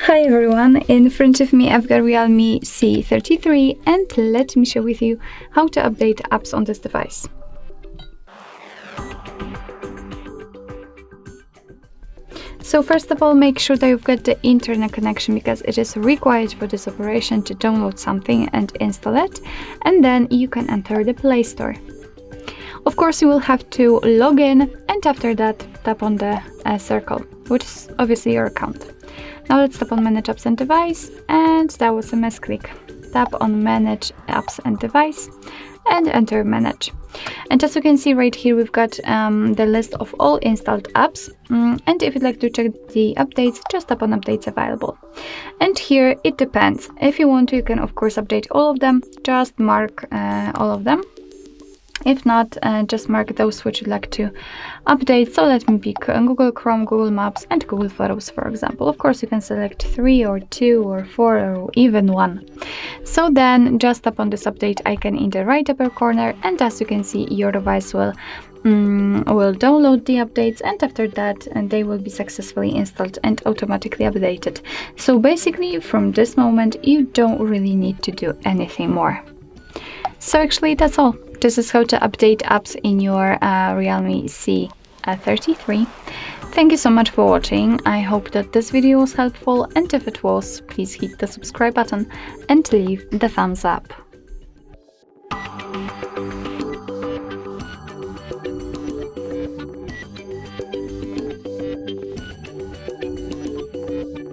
Hi everyone, in front of me I've got Realme C33 and let me share with you how to update apps on this device. So first of all, make sure that you've got the internet connection because it is required for this operation to download something and install it, and then you can enter the Play Store. Of course, you will have to log in and after that tap on the circle, which is obviously your account. Now let's tap on Manage Apps and Device, and that was a misclick. Tap on Manage Apps and Device and enter Manage. And as you can see right here, we've got the list of all installed apps. And if you'd like to check the updates, just tap on Updates Available. And here it depends. If you want to, you can of course update all of them. Just mark all of them. If not, just mark those which you'd like to update. So let me pick Google Chrome, Google Maps and Google Photos, for example. Of course, you can select 3 or 2 or 4 or even 1. So then just tap on this update icon in the right upper corner, and as you can see, your device will download the updates, and after that they will be successfully installed and automatically updated. So basically from this moment you don't really need to do anything more. So actually that's all. This is how to update apps in your Realme C33. Thank you so much for watching. I hope that this video was helpful, and if it was, please hit the subscribe button and leave the thumbs up.